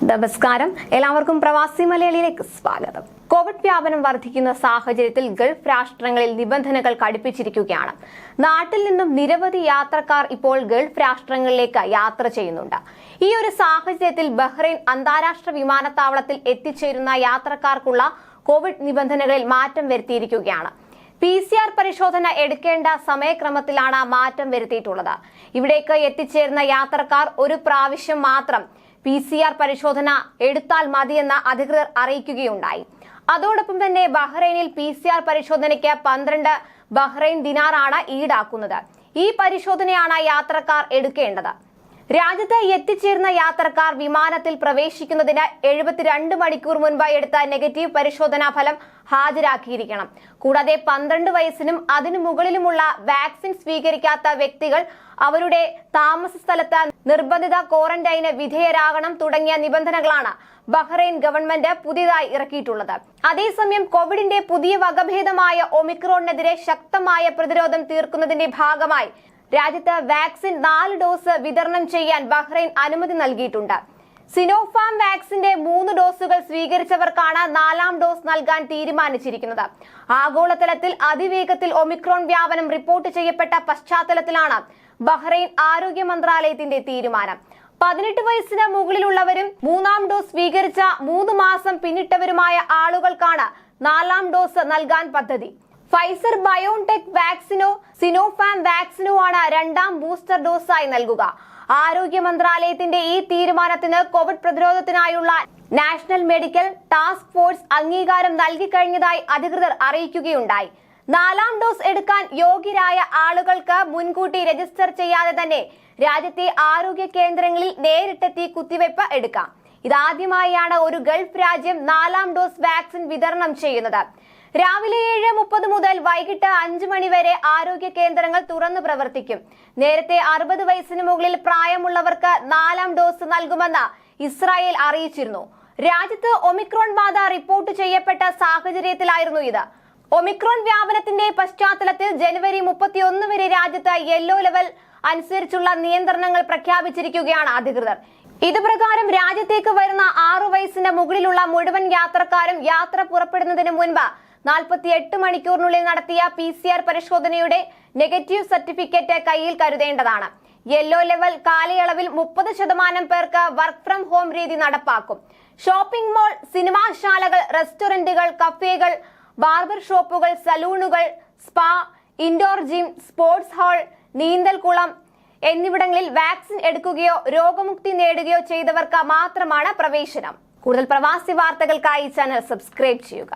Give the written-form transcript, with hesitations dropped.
നമസ്കാരം, എല്ലാവർക്കും പ്രവാസി മലയാളിയിലേക്ക് സ്വാഗതം. കോവിഡ് വ്യാപനം വർദ്ധിക്കുന്ന സാഹചര്യത്തിൽ ഗൾഫ് രാഷ്ട്രങ്ങളിൽ നിബന്ധനകൾ കടുപ്പിച്ചിരിക്കുകയാണ്. നാട്ടിൽ നിന്നും നിരവധി യാത്രക്കാർ ഇപ്പോൾ ഗൾഫ് രാഷ്ട്രങ്ങളിലേക്ക് യാത്ര ചെയ്യുന്നുണ്ട്. ഈ ഒരു സാഹചര്യത്തിൽ ബഹ്റൈൻ അന്താരാഷ്ട്ര വിമാനത്താവളത്തിൽ എത്തിച്ചേരുന്ന യാത്രക്കാർക്കുള്ള കോവിഡ് നിബന്ധനകളിൽ മാറ്റം വരുത്തിയിരിക്കുകയാണ്. PCR പരിശോധന എടുക്കേണ്ട സമയക്രമത്തിലാണ് മാറ്റം വരുത്തിയിട്ടുള്ളത്. ഇവിടേക്ക് എത്തിച്ചേരുന്ന യാത്രക്കാർ ഒരു പ്രാവശ്യം മാത്രം PCR പരിശോധന എടുത്താൽ മതിയെന്ന് അധികൃതർ അറിയിക്കുകയുണ്ടായി. അതോടൊപ്പം തന്നെ ബഹ്റൈനിൽ PCR പരിശോധനയ്ക്ക് 12 ബഹ്റൈൻ ദിനാറാണ് ഈടാക്കുന്നത്. ഈ പരിശോധനയാണ് യാത്രക്കാർ എടുക്കേണ്ടത്. രാജ്യത്ത് എത്തിച്ചേരുന്ന യാത്രക്കാർ വിമാനത്തിൽ പ്രവേശിക്കുന്നതിന് 72 മണിക്കൂർ മുൻപ് എടുത്ത നെഗറ്റീവ് പരിശോധനാ ഫലം ഹാജരാക്കിയിരിക്കണം. കൂടാതെ 12 വയസ്സിനും അതിനു മുകളിലുമുള്ള വാക്സിൻ സ്വീകരിക്കാത്ത വ്യക്തികൾ അവരുടെ താമസ സ്ഥലത്ത് നിർബന്ധിത ക്വാറന്റൈന് വിധേയരാകണം തുടങ്ങിയ നിബന്ധനകളാണ് ബഹ്റൈൻ ഗവൺമെന്റ് പുതിയതായി ഇറക്കിയിട്ടുള്ളത്. അതേസമയം കോവിഡിന്റെ പുതിയ വകഭേദമായ ഒമിക്രോണിനെതിരെ ശക്തമായ പ്രതിരോധം തീർക്കുന്നതിന്റെ ഭാഗമായി രാജ്യത്ത് വാക്സിൻ 4 ഡോസ് വിതരണം ചെയ്യാൻ ബഹ്റൈൻ അനുമതി നൽകിയിട്ടുണ്ട്. സിനോഫാം വാക്സിന്റെ 3 ഡോസുകൾ സ്വീകരിച്ചവർക്കാണ് 4ാം ഡോസ് നൽകാൻ തീരുമാനിച്ചിരിക്കുന്നത്. ആഗോളതലത്തിൽ അതിവേഗത്തിൽ ഒമിക്രോൺ വ്യാപനം റിപ്പോർട്ട് ചെയ്യപ്പെട്ട പശ്ചാത്തലത്തിലാണ് ബഹ്റൈൻ ആരോഗ്യ മന്ത്രാലയത്തിന്റെ തീരുമാനം. 18 വയസ്സിന് മുകളിലുള്ളവരും 3ാം ഡോസ് സ്വീകരിച്ച 3 മാസം പിന്നിട്ടവരുമായ ആളുകൾക്കാണ് 4ാം ഡോസ് നൽകാൻ പദ്ധതി. ഫൈസർ ബയോൺടെക് വാക്സിനോ സിനോഫാം വാക്സിനോ ആണ് 2ാം ബൂസ്റ്റർ ഡോസായി നൽകുക. ആരോഗ്യ മന്ത്രാലയത്തിന്റെ ഈ തീരുമാനത്തിന് കോവിഡ് പ്രതിരോധത്തിനായുള്ള നാഷണൽ മെഡിക്കൽ ടാസ്ക് ഫോഴ്സ് അംഗീകാരം നൽകിക്കഴിഞ്ഞതായി അധികൃതർ അറിയിക്കുകയുണ്ടായി. 4ാം ഡോസ് എടുക്കാൻ യോഗ്യരായ ആളുകൾക്ക് മുൻകൂട്ടി രജിസ്റ്റർ ചെയ്യാതെ തന്നെ രാജ്യത്തെ ആരോഗ്യ കേന്ദ്രങ്ങളിൽ നേരിട്ടെത്തി കുത്തിവയ്പ് എടുക്കാം. ഇതാദ്യമായാണ് ഒരു ഗൾഫ് രാജ്യം 4ാം ഡോസ് വാക്സിൻ വിതരണം ചെയ്യുന്നത്. രാവിലെ 7:30 മുതൽ വൈകിട്ട് 5 മണി വരെ ആരോഗ്യ കേന്ദ്രങ്ങൾ തുറന്നു പ്രവർത്തിക്കും. നേരത്തെ 60 വയസ്സിന് മുകളിൽ പ്രായമുള്ളവർക്ക് 4ാം ഡോസ് നൽകുമെന്ന് ഇസ്രായേൽ അറിയിച്ചിരുന്നു. രാജ്യത്ത് ഒമിക്രോൺ ബാധ റിപ്പോർട്ട് ചെയ്യപ്പെട്ട സാഹചര്യത്തിലായിരുന്നു ഇത്. ഒമിക്രോൺ വ്യാപനത്തിന്റെ പശ്ചാത്തലത്തിൽ ജനുവരി 31 വരെ രാജ്യത്ത് യെല്ലോ ലെവൽ അനുസരിച്ചുള്ള നിയന്ത്രണങ്ങൾ പ്രഖ്യാപിച്ചിരിക്കുകയാണ് അധികൃതർ. ഇതുപ്രകാരം രാജ്യത്തേക്ക് വരുന്ന 6 വയസ്സിന് മുകളിലുള്ള മുഴുവൻ യാത്രക്കാരും യാത്ര പുറപ്പെടുന്നതിന് മുൻപ് 48 മണിക്കൂറിനുള്ളിൽ നടത്തിയ PCR പരിശോധനയുടെ നെഗറ്റീവ് സർട്ടിഫിക്കറ്റ് കയ്യിൽ കരുതേണ്ടതാണ്. യെല്ലോ ലെവൽ കാലയളവിൽ 30% പേർക്ക് വർക്ക് ഫ്രം ഹോം രീതി നടപ്പാക്കും. ഷോപ്പിംഗ് മാൾ, സിനിമാശാലകൾ, റെസ്റ്റോറന്റുകൾ, കഫേകൾ, ബാർബർ ഷോപ്പുകൾ, സലൂണുകൾ, spa, indoor gym, sports hall, നീന്തൽക്കുളം എന്നിവിടങ്ങളിൽ വാക്സിൻ എടുക്കുകയോ രോഗമുക്തി നേടുകയോ ചെയ്തവർക്ക് മാത്രമാണ് പ്രവേശനം. കൂടുതൽ പ്രവാസി വാർത്തകൾക്കായി ചാനൽ സബ്സ്ക്രൈബ് ചെയ്യുക.